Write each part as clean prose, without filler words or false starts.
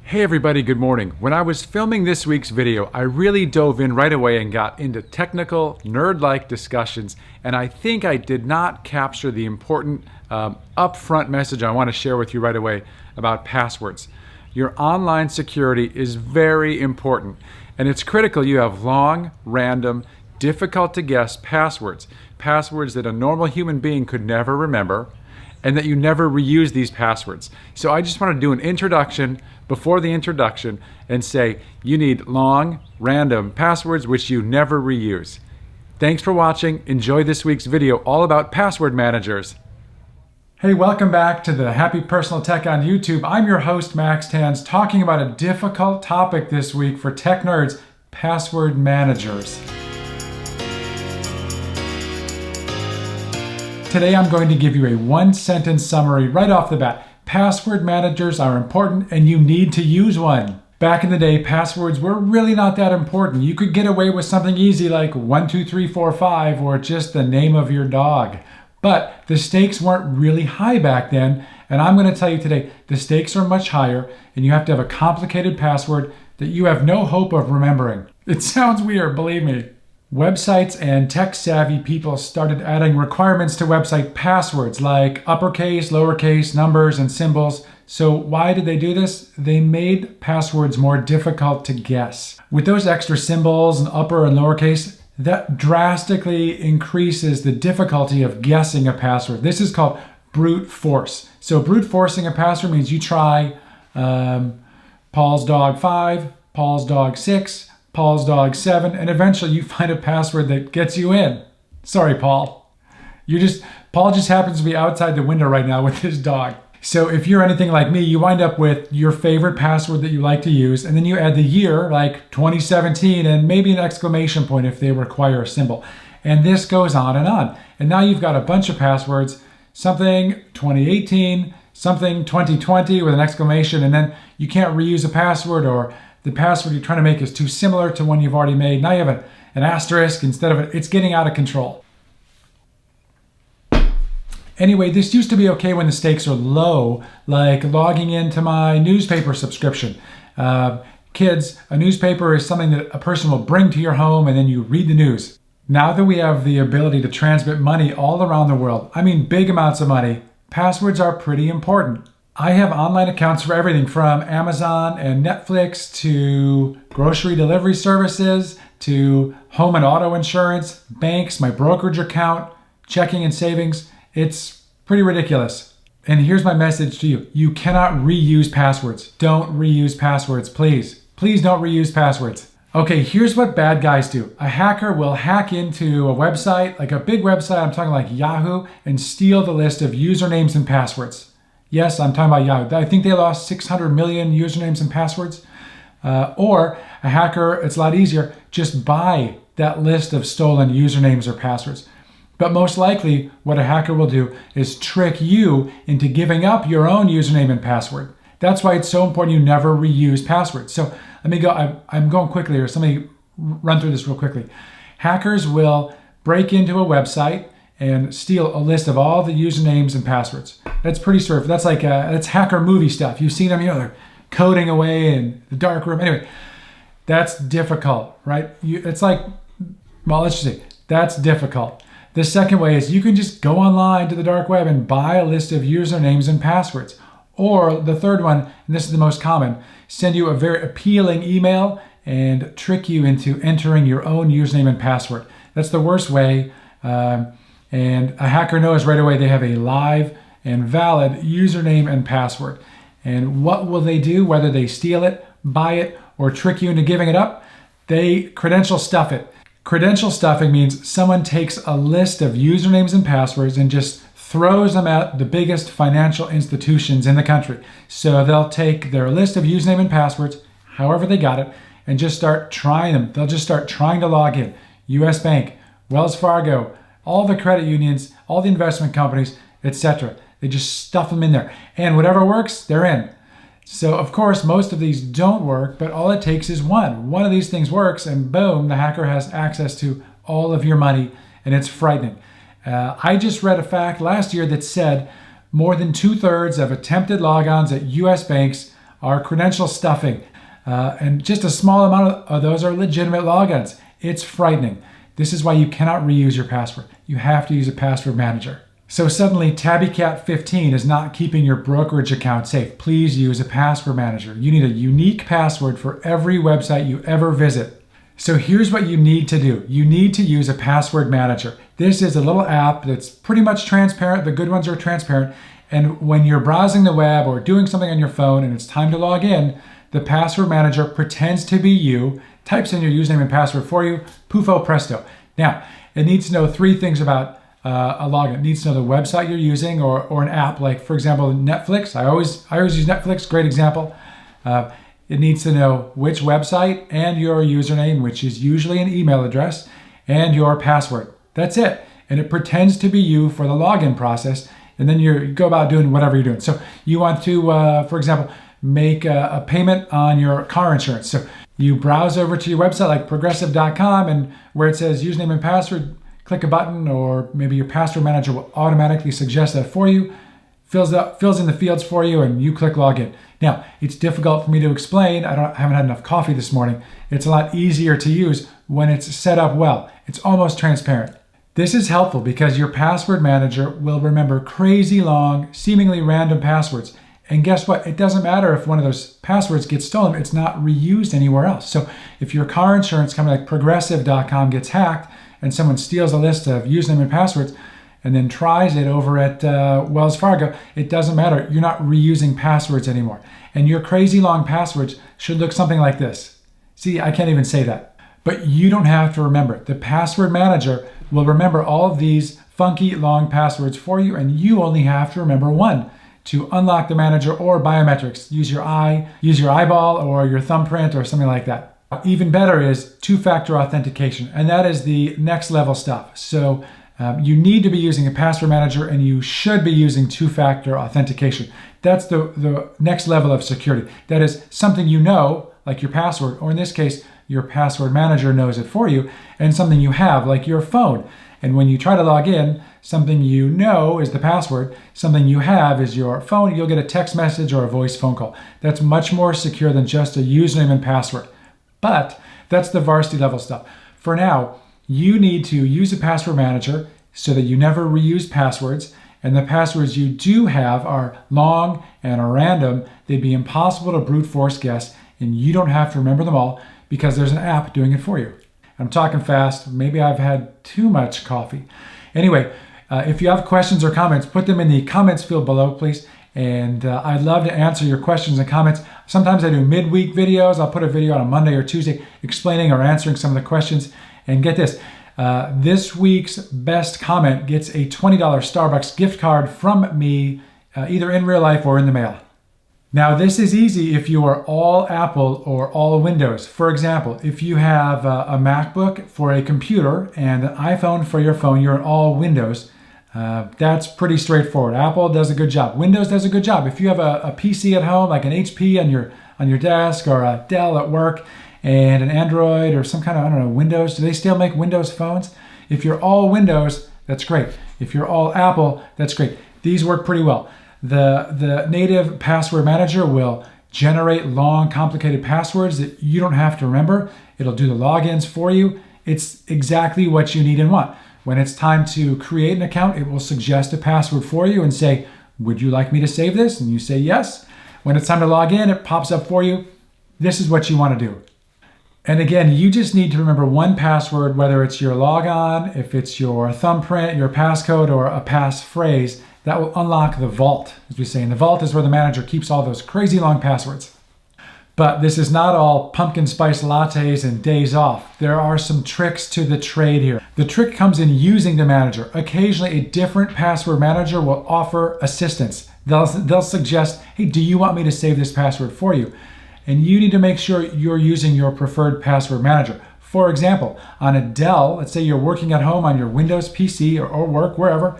Hey everybody, good morning. When I was filming this week's video, I really dove in right away and got into technical, nerd-like discussions, and I think I did not capture the important upfront message I want to share with you right away about passwords. Your online security is very important, and it's critical you have long, random, difficult to guess passwords that a normal human being could never remember, and that you never reuse these passwords. So I just want to do an introduction before the introduction and say you need long, random passwords which you never reuse. Thanks for watching. Enjoy this week's video all about password managers. Hey, welcome back to the Happy Personal Tech on YouTube. I'm your host, Max Tanz, talking about a difficult topic this week for tech nerds, password managers. Today I'm going to give you a one-sentence summary right off the bat. Password managers are important and you need to use one. Back in the day, passwords were really not that important. You could get away with something easy like 12345 or just the name of your dog. But the stakes weren't really high back then, and I'm going to tell you today the stakes are much higher and you have to have a complicated password that you have no hope of remembering. It sounds weird, believe me. Websites and tech-savvy people started adding requirements to website passwords like uppercase, lowercase, numbers, and symbols. So why did they do this? They made passwords more difficult to guess. With those extra symbols and upper and lowercase, that drastically increases the difficulty of guessing a password. This is called brute force. So brute forcing a password means you try Paul's dog 5, Paul's dog 6, Paul's dog 7, and eventually you find a password that gets you in. Sorry, Paul. Paul just happens to be outside the window right now with his dog. So if you're anything like me, you wind up with your favorite password that you like to use, and then you add the year, like 2017, and maybe an exclamation point if they require a symbol. And this goes on. And now you've got a bunch of passwords, something 2018, something 2020 with an exclamation, and then you can't reuse a password, or the password you're trying to make is too similar to one you've already made. Now you have an asterisk instead of it's getting out of control. Anyway, this used to be okay when the stakes are low, like logging into my newspaper subscription. Kids, a newspaper is something that a person will bring to your home and then you read the news. Now that we have the ability to transmit money all around the world, I mean big amounts of money, passwords are pretty important. I have online accounts for everything from Amazon and Netflix to grocery delivery services to home and auto insurance, banks, my brokerage account, checking and savings. It's pretty ridiculous. And here's my message to you. You cannot reuse passwords. Don't reuse passwords, please. Please don't reuse passwords. Okay, here's what bad guys do. A hacker will hack into a website, like a big website, I'm talking like Yahoo, and steal the list of usernames and passwords. Yes, I'm talking about Yahoo. I think they lost 600 million usernames and passwords. Or a hacker, it's a lot easier, just buy that list of stolen usernames or passwords. But most likely, what a hacker will do is trick you into giving up your own username and password. That's why it's so important you never reuse passwords. So let me go, I'm going quickly here, so let me run through this real quickly. Hackers will break into a website and steal a list of all the usernames and passwords. That's pretty straightforward. That's hacker movie stuff. You've seen them, they're coding away in the dark room. Anyway, that's difficult, right? Let's just say, that's difficult. The second way is you can just go online to the dark web and buy a list of usernames and passwords. Or the third one, and this is the most common, send you a very appealing email and trick you into entering your own username and password. That's the worst way. And a hacker knows right away they have a live and valid username and password. And what will they do? Whether they steal it, buy it, or trick you into giving it up, they credential stuff it. Credential stuffing means someone takes a list of usernames and passwords and just throws them at the biggest financial institutions in the country. So they'll take their list of username and passwords, however they got it, and just start trying them. They'll just start trying to log in. US Bank, Wells Fargo, all the credit unions, all the investment companies, etc. They just stuff them in there. And whatever works, they're in. So of course, most of these don't work, but all it takes is one. One of these things works and boom, the hacker has access to all of your money, and it's frightening. I just read a fact last year that said more than 2/3 of attempted logons at US banks are credential stuffing. And just a small amount of those are legitimate logins. It's frightening. This is why you cannot reuse your password. You have to use a password manager. So suddenly TabbyCat15 is not keeping your brokerage account safe. Please use a password manager. You need a unique password for every website you ever visit. So here's what you need to do. You need to use a password manager. This is a little app that's pretty much transparent. The good ones are transparent. And when you're browsing the web or doing something on your phone and it's time to log in, the password manager pretends to be you, types in your username and password for you, poofo presto. Now, it needs to know three things about a login. It needs to know the website you're using or an app, like for example, Netflix. I always use Netflix, great example. It needs to know which website and your username, which is usually an email address, and your password. That's it. And it pretends to be you for the login process, and then you go about doing whatever you're doing. So you want to, for example, make a payment on your car insurance. So you browse over to your website like progressive.com, and where it says username and password, click a button, or maybe your password manager will automatically suggest that for you, fills in the fields for you, and you click login. Now, it's difficult for me to explain. I haven't had enough coffee this morning. It's a lot easier to use when it's set up well. It's almost transparent. This is helpful because your password manager will remember crazy long, seemingly random passwords. And guess what? It doesn't matter if one of those passwords gets stolen. It's not reused anywhere else. So if your car insurance company like progressive.com gets hacked and someone steals a list of username and passwords and then tries it over at Wells Fargo, it doesn't matter. You're not reusing passwords anymore. And your crazy long passwords should look something like this. See, I can't even say that. But you don't have to remember. The password manager will remember all of these funky long passwords for you, and you only have to remember one. To unlock the manager or biometrics, use your eyeball or your thumbprint or something like that. Even better is two-factor authentication, and that is the next level stuff. So you need to be using a password manager, and you should be using two-factor authentication. That's the next level of security. That is something you know, like your password, or in this case, your password manager knows it for you, and something you have, like your phone. And when you try to log in, something you know is the password, something you have is your phone, you'll get a text message or a voice phone call. That's much more secure than just a username and password. But that's the varsity level stuff. For now, you need to use a password manager so that you never reuse passwords, and the passwords you do have are long and are random. They'd be impossible to brute force guess, and you don't have to remember them all because there's an app doing it for you. I'm talking fast. Maybe I've had too much coffee. Anyway, if you have questions or comments, put them in the comments field below, please. And I'd love to answer your questions and comments. Sometimes I do midweek videos. I'll put a video on a Monday or Tuesday explaining or answering some of the questions. And get this, this week's best comment gets a $20 Starbucks gift card from me, either in real life or in the mail. Now, this is easy if you are all Apple or all Windows. For example, if you have a MacBook for a computer and an iPhone for your phone, you're in all Windows. That's pretty straightforward. Apple does a good job. Windows does a good job. If you have a PC at home, like an HP on your desk or a Dell at work, and an Android or some kind of, Windows, do they still make Windows phones? If you're all Windows, that's great. If you're all Apple, that's great. These work pretty well. The native password manager will generate long, complicated passwords that you don't have to remember. It'll do the logins for you. It's exactly what you need and want. When it's time to create an account, it will suggest a password for you and say, would you like me to save this? And you say yes. When it's time to log in, it pops up for you. This is what you want to do. And again, you just need to remember one password, whether it's your logon, if it's your thumbprint, your passcode, or a passphrase. That will unlock the vault, as we say. And the vault is where the manager keeps all those crazy long passwords. But this is not all pumpkin spice lattes and days off. There are some tricks to the trade here. The trick comes in using the manager. Occasionally, a different password manager will offer assistance. They'll suggest, hey, do you want me to save this password for you? And you need to make sure you're using your preferred password manager. For example, on a Dell, let's say you're working at home on your Windows PC or work, wherever,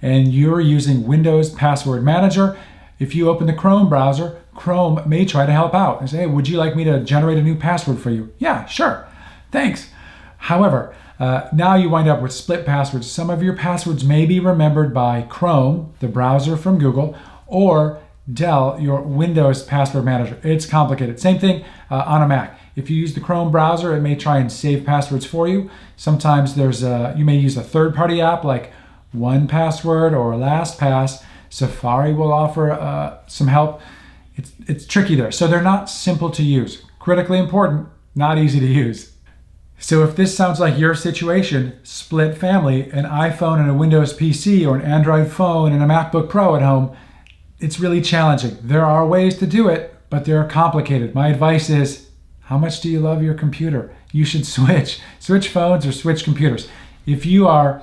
and you're using Windows Password Manager. If you open the Chrome browser, Chrome may try to help out and say, hey, would you like me to generate a new password for you? Yeah, sure. Thanks. However, now you wind up with split passwords. Some of your passwords may be remembered by Chrome, the browser from Google, or Dell your Windows password manager. It's complicated. Same thing on a Mac. If you use the Chrome browser, it may try and save passwords for you. Sometimes you may use a third-party app like 1Password or LastPass. Safari will offer some help. It's tricky there. So they're not simple to use. Critically important, not easy to use. So if this sounds like your situation, split family, an iPhone and a Windows PC or an Android phone and a MacBook Pro at home, it's really challenging. There are ways to do it, but they're complicated. My advice is, how much do you love your computer? You should switch phones or switch computers. If you are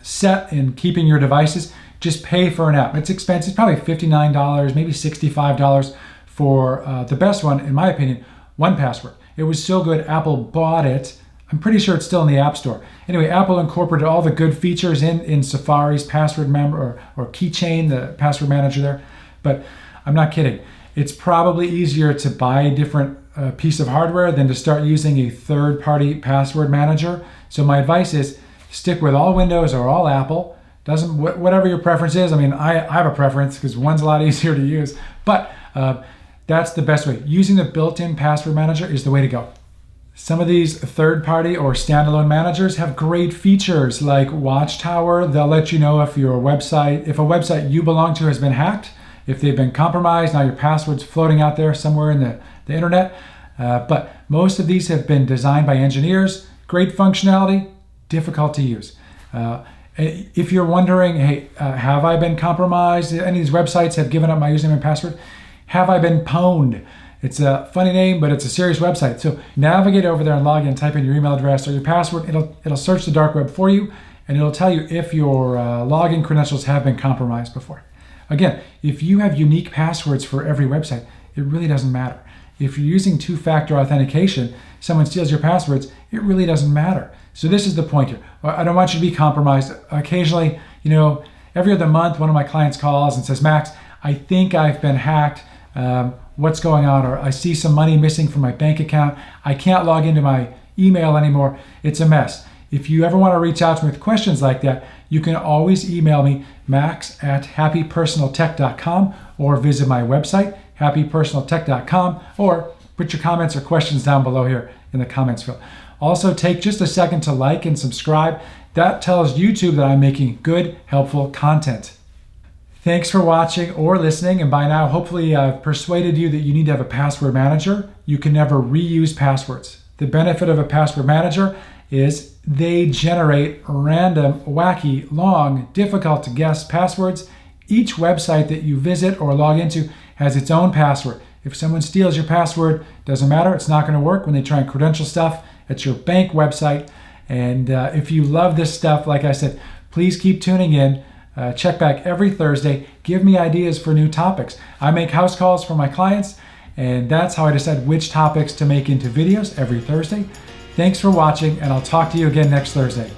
set in keeping your devices, just pay for an app. It's expensive, probably $59, maybe $65 for the best one, in my opinion, 1Password. It was so good, Apple bought it. I'm pretty sure it's still in the App Store. Anyway, Apple incorporated all the good features in Safari's password or Keychain, the password manager there. But I'm not kidding. It's probably easier to buy a different piece of hardware than to start using a third-party password manager. So my advice is stick with all Windows or all Apple. Whatever your preference is. I mean, I have a preference because one's a lot easier to use. But that's the best way. Using the built-in password manager is the way to go. Some of these third-party or standalone managers have great features like Watchtower. They'll let you know if a website you belong to has been hacked, if they've been compromised. Now your password's floating out there somewhere in the internet. But most of these have been designed by engineers. Great functionality, difficult to use. If you're wondering, hey, have I been compromised? Any of these websites have given up my username and password? Have I been pwned? It's a funny name, but it's a serious website. So navigate over there and log in, type in your email address or your password. It'll search the dark web for you, and it'll tell you if your login credentials have been compromised before. Again, if you have unique passwords for every website, it really doesn't matter. If you're using two-factor authentication, someone steals your passwords, it really doesn't matter. So this is the point here. I don't want you to be compromised. Occasionally, every other month, one of my clients calls and says, Max, I think I've been hacked. What's going on? Or I see some money missing from my bank account. I can't log into my email anymore. It's a mess. If you ever want to reach out to me with questions like that, you can always email me, max@happypersonaltech.com, or visit my website, happypersonaltech.com, or put your comments or questions down below here in the comments field. Also, take just a second to like and subscribe. That tells YouTube that I'm making good, helpful content. Thanks for watching or listening, and by now, hopefully I've persuaded you that you need to have a password manager. You can never reuse passwords. The benefit of a password manager is they generate random, wacky, long, difficult to guess passwords. Each website that you visit or log into has its own password. If someone steals your password, doesn't matter, it's not going to work when they try and credential stuff at your bank website. And if you love this stuff, like I said, please keep tuning in. Check back every Thursday. Give me ideas for new topics. I make house calls for my clients, and that's how I decide which topics to make into videos every Thursday. Thanks for watching, and I'll talk to you again next Thursday.